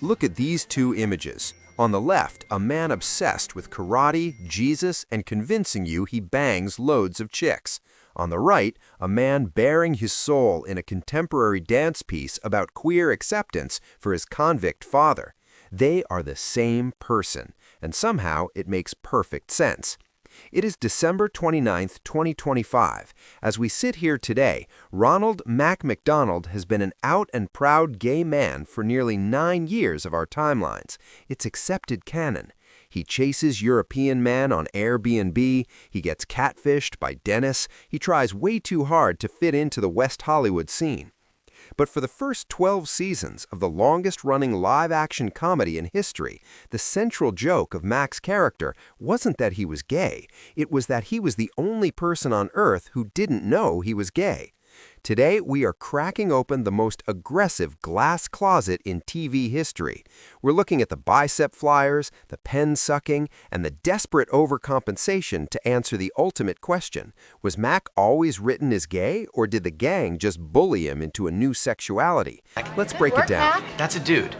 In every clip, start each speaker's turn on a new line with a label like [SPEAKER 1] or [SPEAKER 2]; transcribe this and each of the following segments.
[SPEAKER 1] Look at these two images. On the left, a man obsessed with karate, Jesus, and convincing you he bangs loads of chicks. On the right, a man bearing his soul in a contemporary dance piece about queer acceptance for his convict father. They are the same person, and somehow it makes perfect sense. It is December 29th, 2025. As we sit here today, Ronald McDonald has been an out and proud gay man for nearly 9 years of our timelines. It's accepted canon. He chases European men on Airbnb, he gets catfished by Dennis, he tries way too hard to fit into the West Hollywood scene. But for the first 12 seasons of the longest-running live-action comedy in history, the central joke of Mac's character wasn't that he was gay, it was that he was the only person on Earth who didn't know he was gay. Today, we are cracking open the most aggressive glass closet in TV history. We're looking at the bicep flyers, the pen sucking, and the desperate overcompensation to answer the ultimate question. Was Mac always written as gay, or did the gang just bully him into a new sexuality? Let's break it down.
[SPEAKER 2] That's a dude.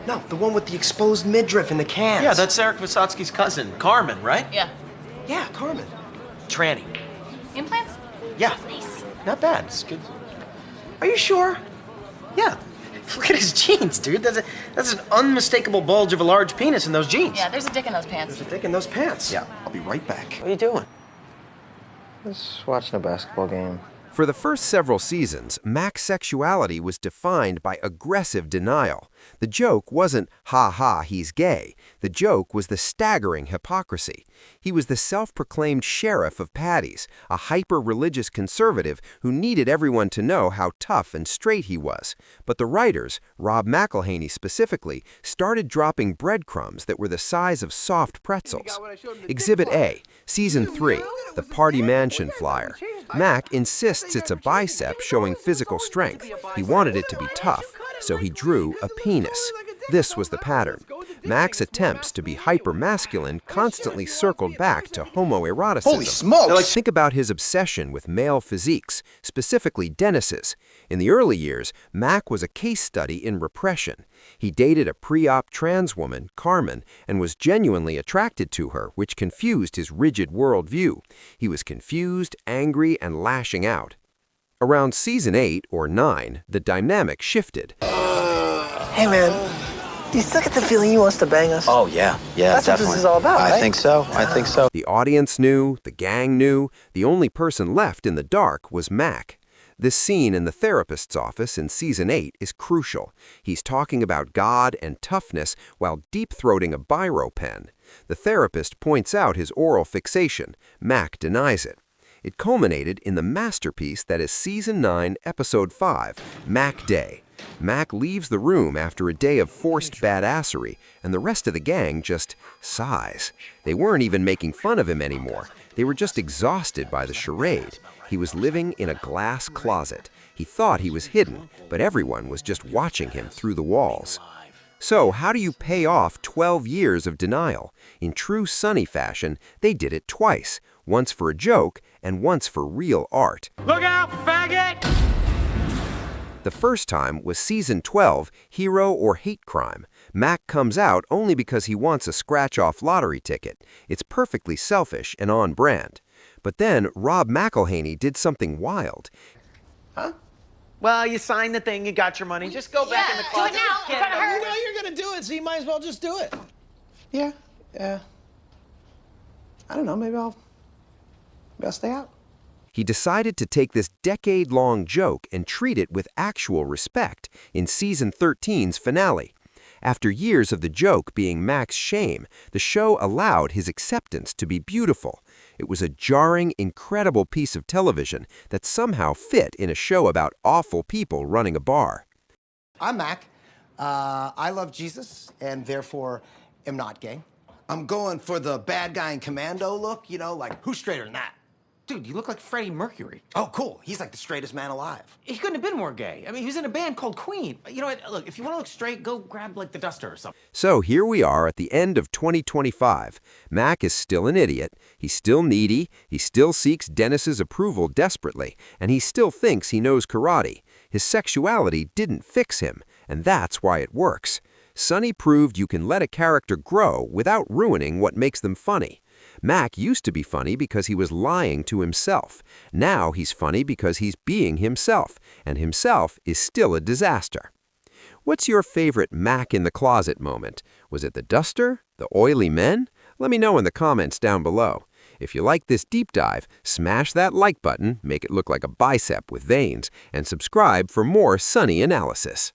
[SPEAKER 3] No, the one with the exposed midriff and the cans.
[SPEAKER 2] Yeah, that's Eric Vysotsky's cousin, Carmen, right?
[SPEAKER 4] Yeah.
[SPEAKER 3] Yeah, Carmen.
[SPEAKER 2] Tranny.
[SPEAKER 4] Implants?
[SPEAKER 2] Yeah.
[SPEAKER 4] Nice.
[SPEAKER 2] Not bad. It's good.
[SPEAKER 3] Are you sure?
[SPEAKER 2] Yeah. Look at his jeans, dude. That's an unmistakable bulge of a large penis in those jeans.
[SPEAKER 4] Yeah, there's a dick in those pants.
[SPEAKER 3] There's a dick in those pants.
[SPEAKER 2] Yeah.
[SPEAKER 3] I'll be right back.
[SPEAKER 2] What are you doing?
[SPEAKER 5] Just watching a basketball game.
[SPEAKER 1] For the first several seasons, Mac's sexuality was defined by aggressive denial. The joke wasn't, ha ha, he's gay. The joke was the staggering hypocrisy. He was the self-proclaimed sheriff of Paddy's, a hyper-religious conservative who needed everyone to know how tough and straight he was. But the writers, Rob McElhenney specifically, started dropping breadcrumbs that were the size of soft pretzels. Exhibit A, Season 3, the Party Mansion flyer. Mac insists it's a bicep showing physical strength. He wanted it to be tough, so he drew a penis. This was the pattern. Mac's attempts to be hyper-masculine constantly circled back to homoeroticism.
[SPEAKER 3] Holy smokes!
[SPEAKER 1] Think about his obsession with male physiques, specifically Dennis's. In the early years, Mac was a case study in repression. He dated a pre-op trans woman, Carmen, and was genuinely attracted to her, which confused his rigid worldview. He was confused, angry, and lashing out. Around Season 8 or 9, the dynamic shifted.
[SPEAKER 5] Hey, man, do you still get the feeling he wants to bang us?
[SPEAKER 2] Oh, yeah. Yeah,
[SPEAKER 5] That's
[SPEAKER 2] definitely.
[SPEAKER 5] what this is all about, right?
[SPEAKER 2] I think so. I think so.
[SPEAKER 1] The audience knew, the gang knew, the only person left in the dark was Mac. This scene in the therapist's office in Season 8 is crucial. He's talking about God and toughness while deep-throating a biro pen. The therapist points out his oral fixation. Mac denies it. It culminated in the masterpiece that is Season 9, Episode 5, Mac Day. Mac leaves the room after a day of forced badassery, and the rest of the gang just sighs. They weren't even making fun of him anymore. They were just exhausted by the charade. He was living in a glass closet. He thought he was hidden, but everyone was just watching him through the walls. So, how do you pay off 12 years of denial? In true Sonny fashion, they did it twice, once for a joke and once for real art.
[SPEAKER 6] Look out, faggot!
[SPEAKER 1] The first time was Season 12, Hero or Hate Crime. Mac comes out only because he wants a scratch-off lottery ticket. It's perfectly selfish and on brand. But then Rob McElhenney did something wild.
[SPEAKER 2] Huh? Well, you signed the thing, you got your money. Just go back in the closet.
[SPEAKER 4] Do it now, in front of her.
[SPEAKER 6] You know you're gonna do it, so you might as well just do it.
[SPEAKER 3] Yeah. I don't know, maybe I'll stay out.
[SPEAKER 1] He decided to take this decade-long joke and treat it with actual respect in Season 13's finale. After years of the joke being Mac's shame, the show allowed his acceptance to be beautiful. It was a jarring, incredible piece of television that somehow fit in a show about awful people running a bar.
[SPEAKER 3] I'm Mac. I love Jesus and therefore am not gay. I'm going for the bad guy in Commando look, you know, like who's straighter than that?
[SPEAKER 2] Dude, you look like Freddie Mercury.
[SPEAKER 3] Oh, cool. He's like the straightest man alive.
[SPEAKER 2] He couldn't have been more gay. I mean, he was in a band called Queen. You know what? Look, if you want to look straight, go grab, like, the Duster or something.
[SPEAKER 1] So here we are at the end of 2025. Mac is still an idiot. He's still needy. He still seeks Dennis's approval desperately. And he still thinks he knows karate. His sexuality didn't fix him. And that's why it works. Sonny proved you can let a character grow without ruining what makes them funny. Mac used to be funny because he was lying to himself. Now he's funny because he's being himself, and himself is still a disaster. What's your favorite Mac in the closet moment? Was it the duster? The oily men? Let me know in the comments down below. If you like this deep dive, smash that like button, make it look like a bicep with veins, and subscribe for more Sonny analysis.